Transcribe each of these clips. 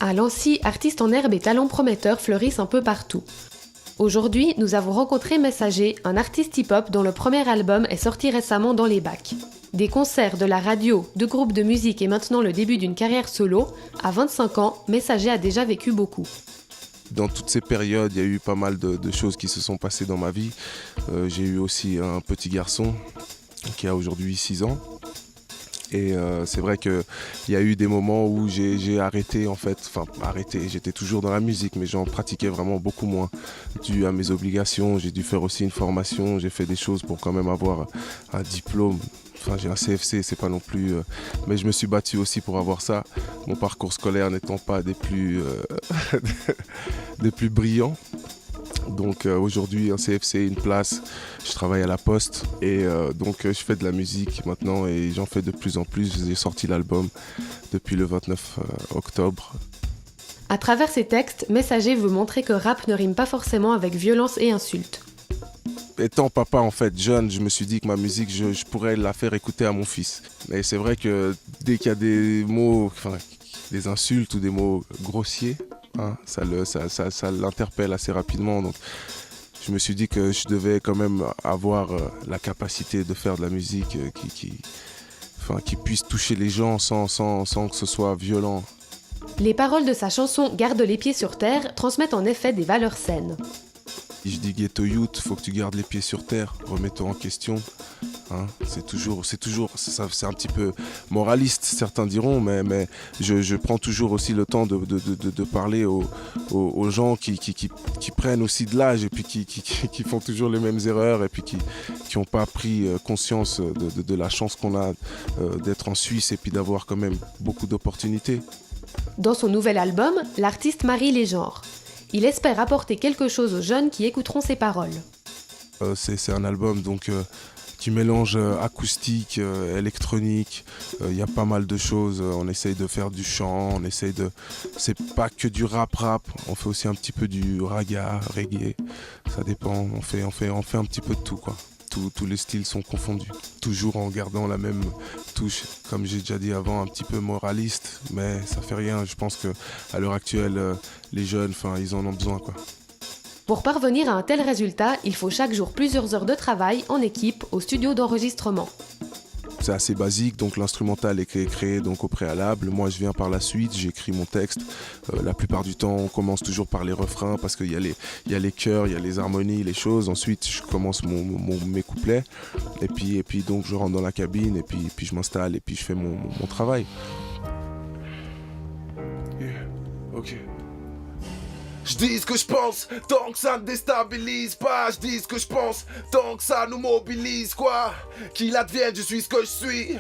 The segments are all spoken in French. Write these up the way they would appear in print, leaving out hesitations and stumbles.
À Lancy, artistes en herbe et talents prometteurs fleurissent un peu partout. Aujourd'hui, nous avons rencontré Messager, un artiste hip-hop dont le premier album est sorti récemment dans les bacs. Des concerts, de la radio, de groupes de musique et maintenant le début d'une carrière solo, à 25 ans, Messager a déjà vécu beaucoup. Dans toutes ces périodes, il y a eu pas mal de choses qui se sont passées dans ma vie. J'ai eu aussi un petit garçon qui a aujourd'hui 6 ans. Et c'est vrai qu'il y a eu des moments où j'ai arrêté en fait, j'étais toujours dans la musique mais j'en pratiquais vraiment beaucoup moins dû à mes obligations. J'ai dû faire aussi une formation, j'ai fait des choses pour quand même avoir un diplôme. Enfin, j'ai un CFC, c'est pas non plus... mais je me suis battu aussi pour avoir ça. Mon parcours scolaire n'étant pas des plus, des plus brillants. Donc aujourd'hui, un CFC, une place, je travaille à la Poste et donc je fais de la musique maintenant et j'en fais de plus en plus. J'ai sorti l'album depuis le 29 octobre. À travers ses textes, Messager veut montrer que rap ne rime pas forcément avec violence et insultes. Étant papa en fait jeune, je me suis dit que ma musique, je pourrais la faire écouter à mon fils. Et c'est vrai que dès qu'il y a des mots, des insultes ou des mots grossiers, ça l'interpelle assez rapidement. Donc je me suis dit que je devais quand même avoir la capacité de faire de la musique qui puisse toucher les gens sans que ce soit violent. Les paroles de sa chanson « Garde les pieds sur terre » transmettent en effet des valeurs saines. Je dis ghetto youth, faut que tu gardes les pieds sur terre, remets-toi en question. C'est un petit peu moraliste, certains diront, mais je prends toujours aussi le temps de parler aux gens qui prennent aussi de l'âge et puis qui font toujours les mêmes erreurs et puis qui n'ont pas pris conscience de la chance qu'on a d'être en Suisse et puis d'avoir quand même beaucoup d'opportunités. Dans son nouvel album, l'artiste marie les genres. Il espère apporter quelque chose aux jeunes qui écouteront ses paroles. C'est un album donc, qui mélange acoustique, électronique. Il y a pas mal de choses. On essaye de faire du chant, c'est pas que du rap. On fait aussi un petit peu du raga, reggae. Ça dépend. On fait un petit peu de tout, quoi. Tous les styles sont confondus. Toujours en gardant la même touche, comme j'ai déjà dit avant, un petit peu moraliste, mais ça fait rien. Je pense qu'à l'heure actuelle, les jeunes, ils en ont besoin, quoi. Pour parvenir à un tel résultat, il faut chaque jour plusieurs heures de travail en équipe au studio d'enregistrement. C'est assez basique, donc l'instrumental est créé donc au préalable. Moi, je viens par la suite, j'écris mon texte. La plupart du temps, on commence toujours par les refrains parce qu'il y a les chœurs, il y a les harmonies, les choses. Ensuite, je commence mes couplets. Et puis donc, je rentre dans la cabine et puis je m'installe et puis je fais mon travail. Yeah. Ok. Je dis ce que je pense, tant que ça ne déstabilise pas. Je dis ce que je pense, tant que ça nous mobilise, quoi. Qu'il advienne, je suis ce que je suis.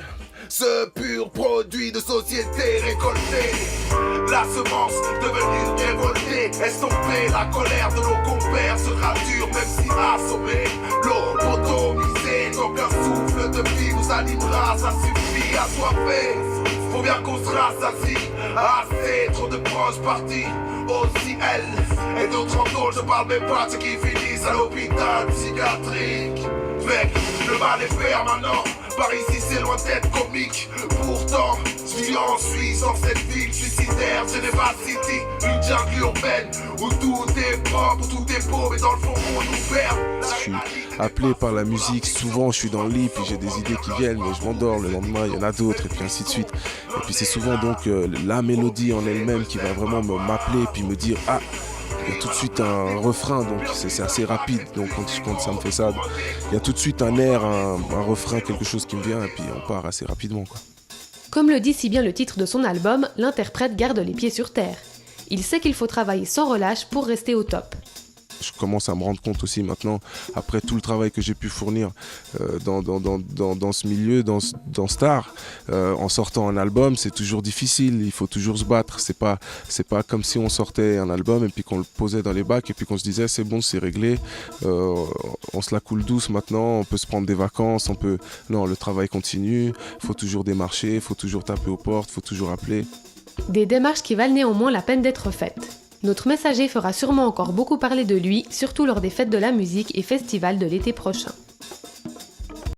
Ce pur produit de société récolté. La semence devenue révoltée. Estomper la colère de nos compères sera dur, même si assommé. Lobotomisé, donc un souffle de vie nous animera. Ça suffit à soiffer. Faut bien qu'on se rassasie. Assez, trop de proches partis. Aussi elle et d'autres en tôle. Je parle même pas de ceux qui finissent à l'hôpital psychiatrique. Mec, le mal est permanent. Par ici c'est loin d'être comique. Pourtant, je vis en Suisse, dans cette ville suicidaire, Geneva City, une jungle urbaine où tout est propre, tout est beau, mais dans le fond on nous perd. Je suis appelé par la musique, souvent je suis dans le lit, puis j'ai des idées qui viennent, mais je m'endors, le lendemain il y en a d'autres, et puis ainsi de suite. Et puis c'est souvent donc la mélodie en elle-même qui va vraiment m'appeler, puis me dire « Ah !» Il y a tout de suite un refrain, donc c'est assez rapide, donc quand ça me fait ça, il y a tout de suite un air, un refrain, quelque chose qui me vient, et puis on part assez rapidement, quoi. Comme le dit si bien le titre de son album, l'interprète garde les pieds sur terre. Il sait qu'il faut travailler sans relâche pour rester au top. Je commence à me rendre compte aussi maintenant, après tout le travail que j'ai pu fournir dans ce milieu, dans Star, en sortant un album, c'est toujours difficile, il faut toujours se battre. C'est pas comme si on sortait un album et puis qu'on le posait dans les bacs et puis qu'on se disait c'est bon, c'est réglé, on se la coule douce maintenant, on peut se prendre des vacances, Non, le travail continue, il faut toujours démarcher, il faut toujours taper aux portes, il faut toujours appeler. Des démarches qui valent néanmoins la peine d'être faites. Notre Messager fera sûrement encore beaucoup parler de lui, surtout lors des fêtes de la musique et festivals de l'été prochain.